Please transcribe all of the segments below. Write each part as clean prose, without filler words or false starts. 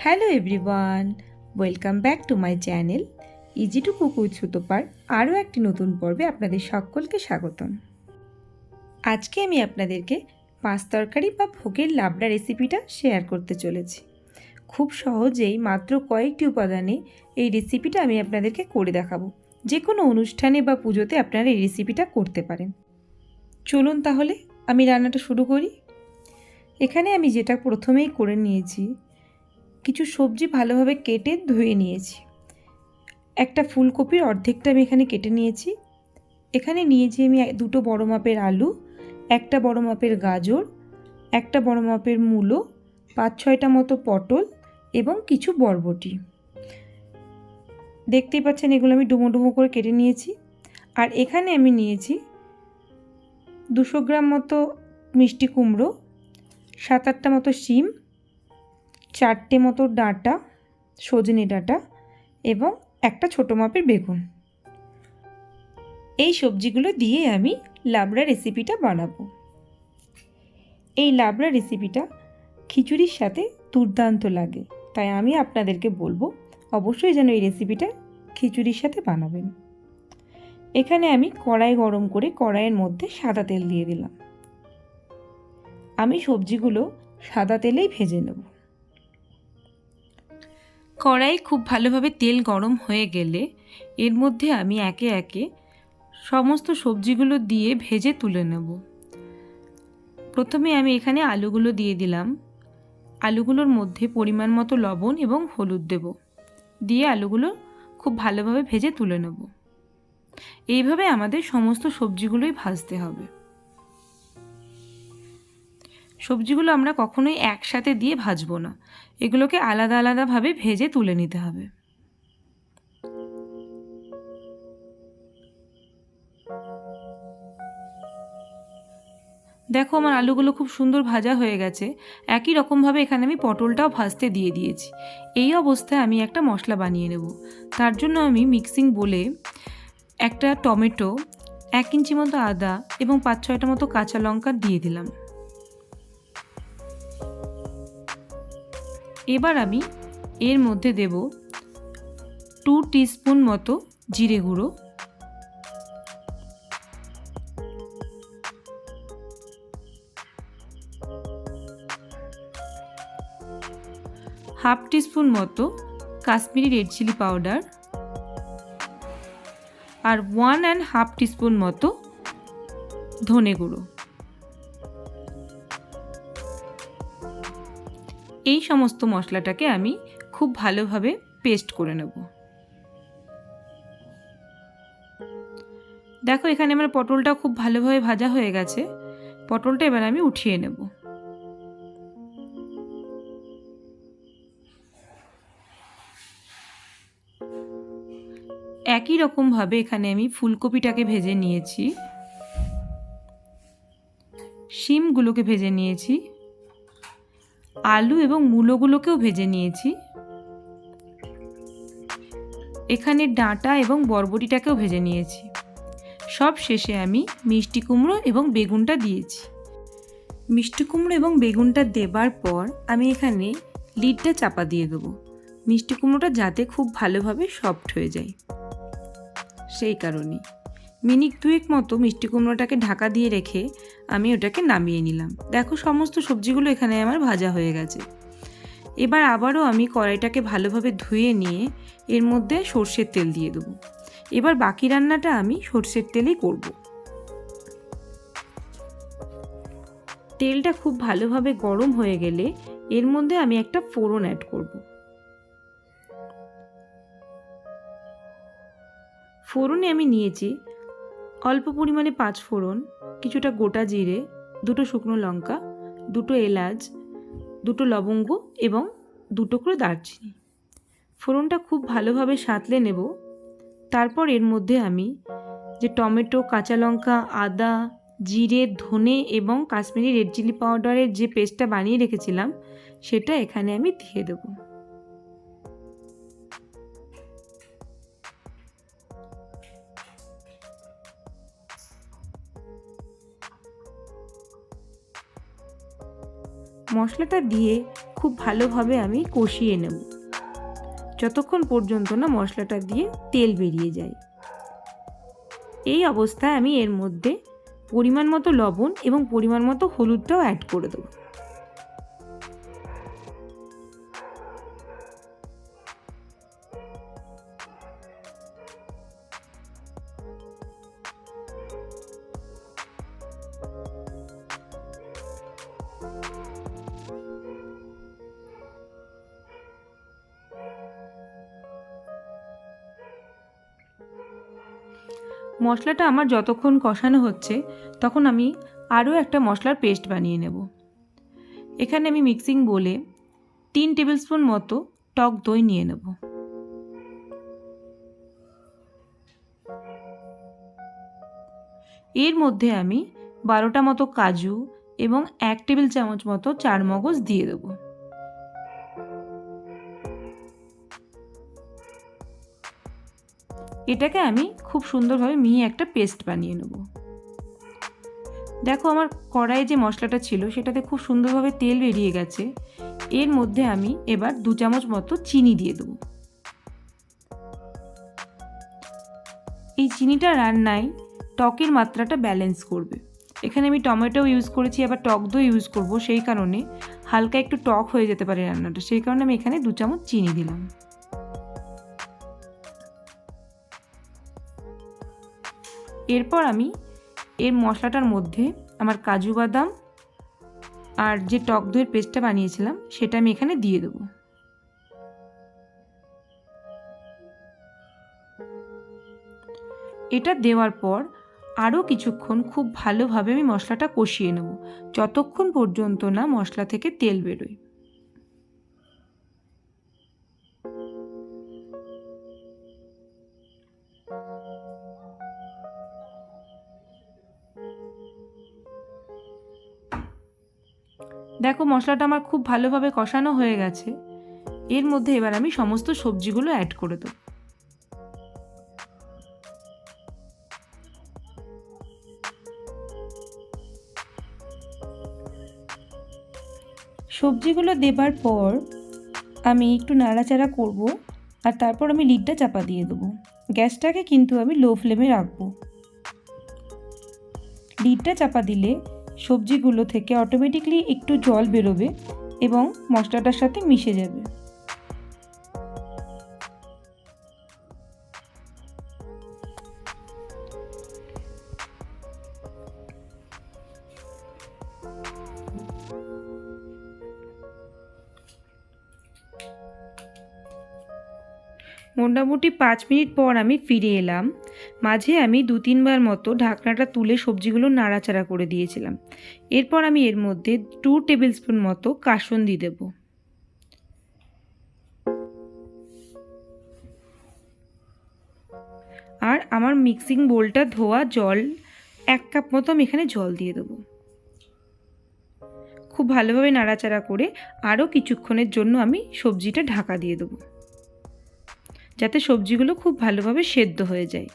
Hello everyone, welcome back to my channel easy to cook with সুতোপার আরও একটি নতুন পর্বে আপনাদের সকলকে স্বাগতম। আজকে আমি আপনাদেরকে পাঁচ তরকারি বা ভোগের লাবড়া রেসিপিটা শেয়ার করতে চলেছি। খুব সহজেই মাত্র কয়েকটি উপাদানে এই রেসিপিটা আমি আপনাদেরকে করে দেখাবো। যে কোনো অনুষ্ঠানে বা পুজোতে আপনারা এই রেসিপিটা করতে পারেন। চলুন তাহলে আমি রান্নাটা শুরু করি। এখানে আমি যেটা প্রথমেই করে নিয়েছি, কিছু সবজি ভালোভাবে কেটে ধুয়ে নিয়েছি। একটা ফুলকপির অর্ধেকটা আমি এখানে কেটে নিয়েছি। এখানে নিয়েছি আমি দুটো বড় মাপের আলু, একটা বড় মাপের গাজর, একটা বড় মাপের মূলো, 5-6টা মতো পটল এবং কিছু বরবটি। দেখতেই পাচ্ছেন এগুলো আমি ডুমো ডুমো করে কেটে নিয়েছি। আর এখানে আমি নিয়েছি 200 গ্রাম মতো মিষ্টি কুমড়ো, 7-8টা মতো শিম, 4টে মতো ডাঁটা, সজনে ডাঁটা এবং একটা ছোটো মাপের বেগুন। এই সবজিগুলো দিয়ে আমি লাবড়া রেসিপিটা বানাবো। এই লাবড়া রেসিপিটা খিচুড়ির সাথে দুর্দান্ত লাগে, তাই আমি আপনাদেরকে বলবো অবশ্যই যেন এই রেসিপিটা খিচুড়ির সাথে বানাবেন। এখানে আমি কড়াই গরম করে কড়াইয়ের মধ্যে সাদা তেল দিয়ে দিলাম। আমি সবজিগুলো সাদা তেলেই ভেজে নেব। কড়াই খুব ভালোভাবে তেল গরম হয়ে গেলে এর মধ্যে আমি একে একে সমস্ত সবজিগুলো দিয়ে ভেজে তুলে নেব। প্রথমে আমি এখানে আলুগুলো দিয়ে দিলাম। আলুগুলোর মধ্যে পরিমাণ মতো লবণ এবং হলুদ দেব, দিয়ে আলুগুলো খুব ভালোভাবে ভেজে তুলে নেব। এইভাবে আমাদের সমস্ত সবজিগুলোই ভাজতে হবে। সবজিগুলো আমরা কখনোই একসাথে দিয়ে ভাজবো না, এগুলোকে আলাদা আলাদাভাবে ভেজে তুলে নিতে হবে। দেখো আমার আলুগুলো খুব সুন্দর ভাজা হয়ে গেছে। একই রকমভাবে এখানে আমি পটলটাও ভাজতে দিয়ে দিয়েছি। এই অবস্থায় আমি একটা মশলা বানিয়ে নেব। তার জন্য আমি মিক্সিং বোলে একটা টমেটো, 1 ইঞ্চি মতো আদা এবং 5-6টা মতো কাঁচা লঙ্কা দিয়ে দিলাম। এবার আমি এর মধ্যে দেব 2 টিস্পুন মতো জিরে গুঁড়ো, 1/2 টিস্পুন মতো কাশ্মীরি রেড চিলি পাউডার আর 1.5 টিস্পুন মতো ধনে গুঁড়ো। এই সমস্ত মশলাটাকে আমি খুব ভালোভাবে পেস্ট করে নেব। দেখো এখানে আমার পটলটা খুব ভালোভাবে ভাজা হয়ে গেছে। পটলটা এবার আমি উঠিয়ে নেব। একই রকমভাবে এখানে আমি ফুলকপিটাকে ভেজে নিয়েছি, শিমগুলোকে ভেজে নিয়েছি, আলু এবং মূলোগুলোকেও ভেজে নিয়েছি, এখানে ডাঁটা এবং বরবটিটাকেও ভেজে নিয়েছি। সব শেষে আমি মিষ্টি কুমড়ো এবং বেগুনটা দিয়েছি। মিষ্টি কুমড়ো এবং বেগুনটা দেবার পর আমি এখানে লিডটা চাপা দিয়ে দেবো, মিষ্টি কুমড়োটা যাতে খুব ভালোভাবে সফট হয়ে যায় সেই কারণে। মিনিট 2 মতো মিষ্টি কুমড়োটাকে ঢাকা দিয়ে রেখে আমি ওটাকে নামিয়ে নিলাম। দেখো সমস্ত সবজিগুলো এখানে আমার ভাজা হয়ে গেছে। এবার আবারও আমি কড়াইটাকে ভালোভাবে ধুয়ে নিয়ে এর মধ্যে সর্ষের তেল দিয়ে দেবো। এবার বাকি রান্নাটা আমি সর্ষের তেলেই করব। তেলটা খুব ভালোভাবে গরম হয়ে গেলে এর মধ্যে আমি একটা ফোড়ন অ্যাড করব। ফোড়নে আমি নিয়েছি অল্প পরিমাণে 5 ফোড়ন, কিছুটা গোটা জিরে, 2টো শুকনো লঙ্কা, 2টো এলাচ, 2টো লবঙ্গ এবং 2 টুকরো দারচিনি। ফোড়নটা খুব ভালোভাবে সাঁতলে নেব। তারপর এর মধ্যে আমি যে টমেটো, কাঁচা লঙ্কা, আদা, জিরে, ধনে এবং কাশ্মীরি রেড চিলি পাউডারের যে পেস্টটা বানিয়ে রেখেছিলাম সেটা এখানে আমি দিয়ে দেব। মশলাটা দিয়ে খুব ভালোভাবে আমি কষিয়ে নেব যতক্ষণ পর্যন্ত না মশলাটা দিয়ে তেল বেরিয়ে যায়। এই অবস্থায় আমি এর মধ্যে পরিমাণ মতো লবণ এবং পরিমাণ মতো হলুদটাও অ্যাড করে দেবো। মশলাটা আমার যতক্ষণ কষানো হচ্ছে তখন আমি আরও একটা মশলার পেস্ট বানিয়ে নেব। এখানে আমি মিক্সিং বোলে 3 টেবিল স্পুন মতো টক দই নিয়ে নেব। এর মধ্যে আমি 12টা মতো কাজু এবং 1 টেবিল চামচ মতো চারমগজ দিয়ে দেব। এটাকে আমি খুব সুন্দরভাবে মিহি একটা পেস্ট বানিয়ে নেব। দেখো আমার কড়াইয়ে যে মশলাটা ছিল সেটাতে খুব সুন্দরভাবে তেল বেরিয়ে গেছে। এর মধ্যে আমি এবার 2 চামচ মতো চিনি দিয়ে দেব। এই চিনিটা রান্নায় টকের মাত্রাটা ব্যালেন্স করবে। এখানে আমি টমেটো ইউজ করেছি, আবার টক দই ইউজ করব, সেই কারণে হালকা একটু টক হয়ে যেতে পারে রান্নাটা, সেই কারণে আমি এখানে 2 চামচ চিনি দিলাম। এরপর আমি এর মশলাটার মধ্যে আমার কাজু বাদাম আর যে টক দইয়ের পেস্টটা বানিয়েছিলাম সেটা আমি এখানে দিয়ে দেব। এটা দেওয়ার পর আরও কিছুক্ষণ খুব ভালোভাবে আমি মশলাটা কষিয়ে নেব যতক্ষণ পর্যন্ত না মশলা থেকে তেল বেরোয়। দেখো মশলাটা আমার খুব ভালোভাবে কষানো হয়ে গেছে। এর মধ্যে এবার আমি সমস্ত সবজিগুলো অ্যাড করে দেব। সবজিগুলো দেবার পর আমি একটু নাড়াচাড়া করব আর তারপর আমি লিডটা চাপা দিয়ে দেবো। গ্যাসটাকে কিন্তু আমি লো ফ্লেমে রাখবো। লিডটা চাপা দিলে সবজিগুলো থেকে অটোমেটিকলি একটু জল বেরোবে এবং মশলাটার সাথে মিশে যাবে। মোটামুটি 5 মিনিট পর আমি ফিরে এলাম। মাঝে আমি 2-3 বার মতো ঢাকনাটা তুলে সবজিগুলো নাড়াচাড়া করে দিয়েছিলাম। এরপর আমি এর মধ্যে 2 টেবিল স্পুন মতো কাসুন্দি দেব। আর আমার মিক্সিং বোলটা ধোয়া জল 1 কাপ মতো আমি এখানে জল দিয়ে দেবো। খুব ভালোভাবে নাড়াচাড়া করে আরও কিছুক্ষণের জন্য আমি সবজিটা ঢাকা দিয়ে দেবো যাতে সবজিগুলো খুব ভালোভাবে সেদ্ধ হয়ে যায়।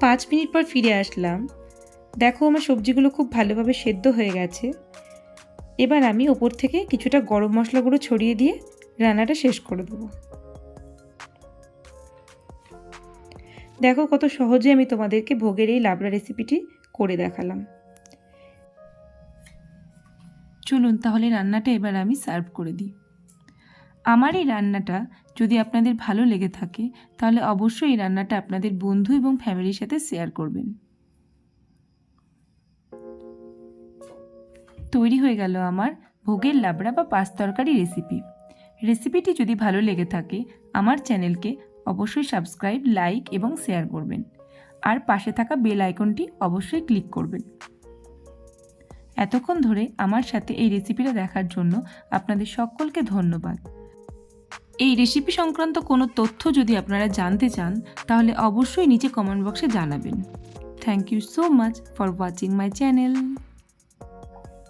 পাঁচ মিনিট পর ফিরে আসলাম। দেখো আমার সবজিগুলো খুব ভালোভাবে সেদ্ধ হয়ে গেছে। এবার আমি ওপর থেকে কিছুটা গরম মশলা গুঁড়ো ছড়িয়ে দিয়ে রান্নাটা শেষ করে দেবো। দেখো কত সহজে আমি তোমাদেরকে ভোগের এই লাবড়া রেসিপিটি করে দেখালাম। চলুন তাহলে রান্নাটা এবার আমি সার্ভ করে দিই। আমার এই রান্নাটা যদি আপনাদের ভালো লেগে থাকে তাহলে অবশ্যই এই রান্নাটা আপনাদের বন্ধু এবং ফ্যামিলির সাথে শেয়ার করবেন। তৈরি হয়ে গেল আমার ভোগের লাবড়া বা পাঁচ তরকারি রেসিপি। রেসিপিটি যদি ভালো লেগে থাকে আমার চ্যানেলকে অবশ্যই সাবস্ক্রাইব, লাইক এবং শেয়ার করবেন। আর পাশে থাকা বেল আইকনটি অবশ্যই ক্লিক করবেন। এতক্ষণ ধরে আমার সাথে এই রেসিপিটা দেখার জন্য আপনাদের সকলকে ধন্যবাদ। এই রেসিপি সংক্রান্ত কোনো তথ্য যদি আপনারা জানতে চান তাহলে অবশ্যই নিচে কমেন্ট বক্সে জানাবেন। Thank you so much for watching my channel.